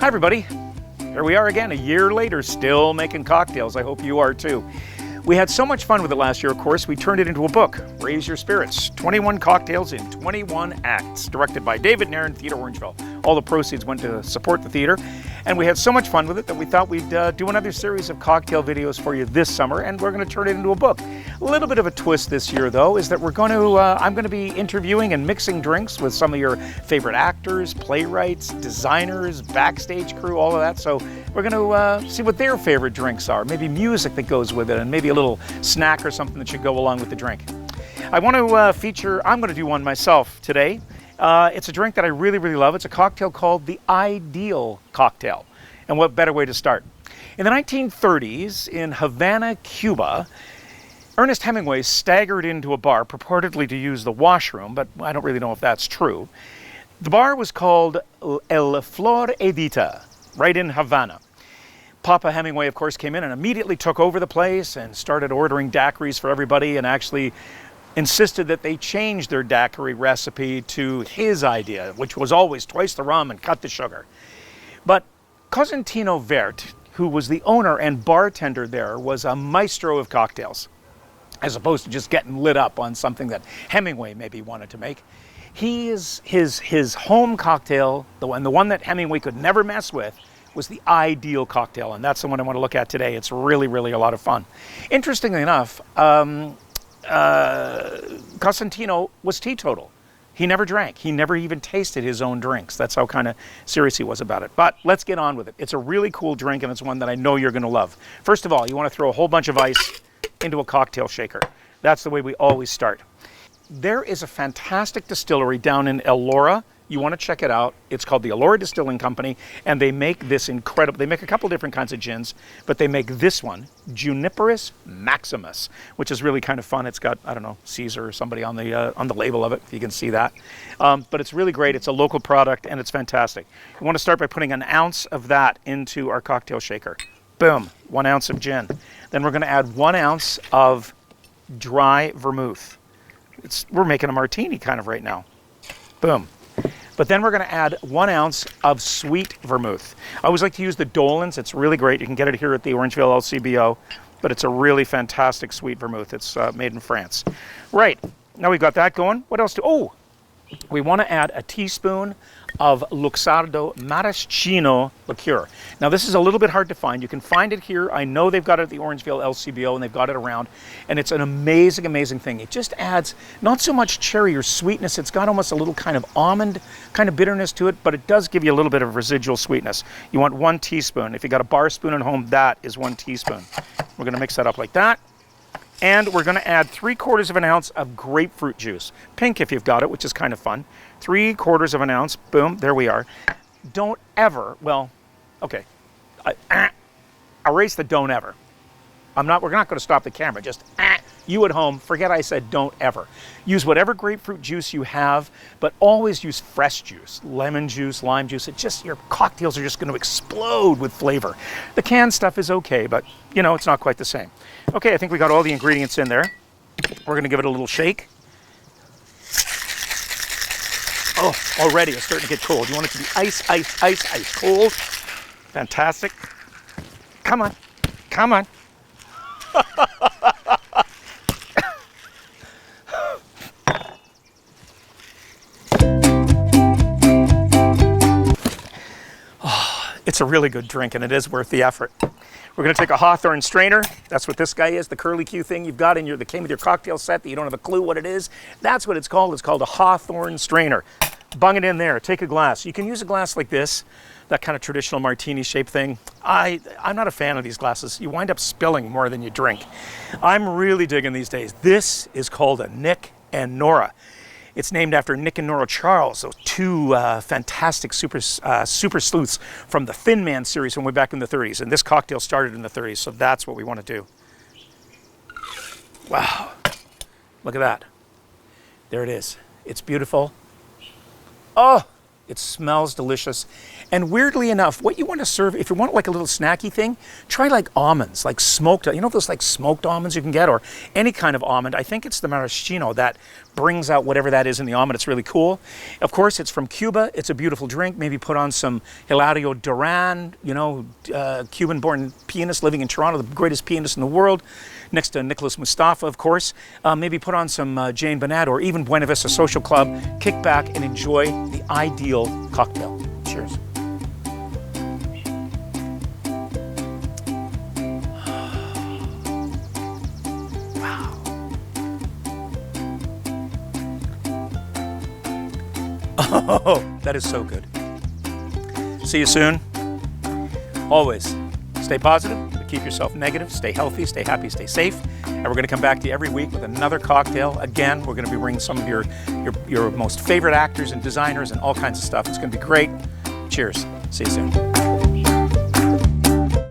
Hi everybody, here we are again a year later, still making cocktails. I hope you are too. We had so much fun with it last year, of course, we turned it into a book, Raise Your Spirits, 21 Cocktails in 21 Acts, directed by David Nairn, Theatre Orangeville. All the proceeds went to support the theatre, and we had so much fun with it that we thought we'd do another series of cocktail videos for you this summer, and we're going to turn it into a book. A little bit of a twist this year, though, is that I'm going to be interviewing and mixing drinks with some of your favorite actors, playwrights, designers, backstage crew, all of that. So we're going to see what their favorite drinks are, maybe music that goes with it, and maybe a little snack or something that should go along with the drink. I want to I'm going to do one myself today. It's a drink that I really, really love. It's a cocktail called the Ideal Cocktail. And what better way to start? In the 1930s, in Havana, Cuba, Ernest Hemingway staggered into a bar, purportedly to use the washroom, but I don't really know if that's true. The bar was called El Flor Edita, right in Havana. Papa Hemingway, of course, came in and immediately took over the place and started ordering daiquiris for everybody and actually insisted that they change their daiquiri recipe to his idea, which was always twice the rum and cut the sugar. But Cosentino Vert, who was the owner and bartender there, was a maestro of cocktails, as opposed to just getting lit up on something that Hemingway maybe wanted to make. His home cocktail, the one that Hemingway could never mess with, was the Ideal Cocktail, and that's the one I want to look at today. It's really, really a lot of fun. Interestingly enough, Cosentino was teetotal. He never drank. He never even tasted his own drinks. That's how kind of serious he was about it. But let's get on with it. It's a really cool drink, and it's one that I know you're going to love. First of all, you want to throw a whole bunch of ice into a cocktail shaker. That's the way we always start. There is a fantastic distillery down in Elora. You want to check it out. It's called the Elora Distilling Company, and they make this incredible. They make a couple different kinds of gins, but they make this one, Juniperus Maximus, which is really kind of fun. It's got, I don't know, Caesar or somebody on the label of it, if you can see that. But it's really great. It's a local product, and it's fantastic. We want to start by putting an ounce of that into our cocktail shaker. Boom, 1 ounce of gin. Then we're going to add 1 ounce of dry vermouth. We're making a martini kind of right now. Boom. But then we're going to add 1 ounce of sweet vermouth. I always like to use the Dolan's. It's really great. You can get it here at the Orangeville LCBO, but it's a really fantastic sweet vermouth. It's made in France. Right, now we've got that going. What else we want to add a teaspoon of Luxardo Maraschino liqueur. Now this is a little bit hard to find. You can find it here. I know they've got it at the Orangeville LCBO and they've got it around, and it's an amazing, amazing thing. It just adds not so much cherry or sweetness. It's got almost a little kind of almond kind of bitterness to it, but it does give you a little bit of residual sweetness. You want 1 teaspoon. If you got a bar spoon at home, that is 1 teaspoon. We're going to mix that up like that. And we're going to add 3/4 of an ounce of grapefruit juice. Pink if you've got it, which is kind of fun. 3/4 of an ounce. Boom, there we are. Don't ever, well, okay. Erase the don't ever. We're not going to stop the camera. Just you at home, forget I said don't ever. Use whatever grapefruit juice you have, but always use fresh juice. Lemon juice, lime juice. Your cocktails are just going to explode with flavor. The canned stuff is okay, but it's not quite the same. Okay, I think we got all the ingredients in there. We're going to give it a little shake. Oh, already it's starting to get cold. You want it to be ice, ice, ice, ice cold. Fantastic. Come on. Come on. It's a really good drink, and it is worth the effort. We're going to take a Hawthorne strainer. That's what this guy is, the curly Q thing you've got that came with your cocktail set that you don't have a clue what it is. That's what it's called. It's called a Hawthorne strainer. Bung it in there. Take a glass. You can use a glass like this, that kind of traditional martini shaped thing. I'm not a fan of these glasses. You wind up spilling more than you drink. I'm really digging these days. This is called a Nick and Nora. It's named after Nick and Nora Charles, those two fantastic super sleuths from the Thin Man series from way back in the 30s. And this cocktail started in the 30s, so that's what we want to do. Wow. Look at that. There it is. It's beautiful. Oh, It smells delicious. And weirdly enough, what you want to serve, if you want like a little snacky thing, try like almonds, like smoked, you know those like smoked almonds you can get, or any kind of almond. I think it's the maraschino that brings out whatever that is in the almond. It's really cool. Of course, it's from Cuba. It's a beautiful drink. Maybe put on some Hilario Duran, you know, Cuban-born pianist living in Toronto, the greatest pianist in the world, next to Nicholas Mustafa, of course. Maybe put on some Jane Bernat or even Buena Vista Social Club. Kick back and enjoy the ideal cocktail. Cheers. Wow. Oh, that is so good. See you soon. Always stay positive, but keep yourself negative. Stay healthy, stay happy, stay safe. And we're going to come back to you every week with another cocktail. Again, we're going to be bringing some of your most favorite actors and designers and all kinds of stuff. It's going to be great. Cheers. See you soon.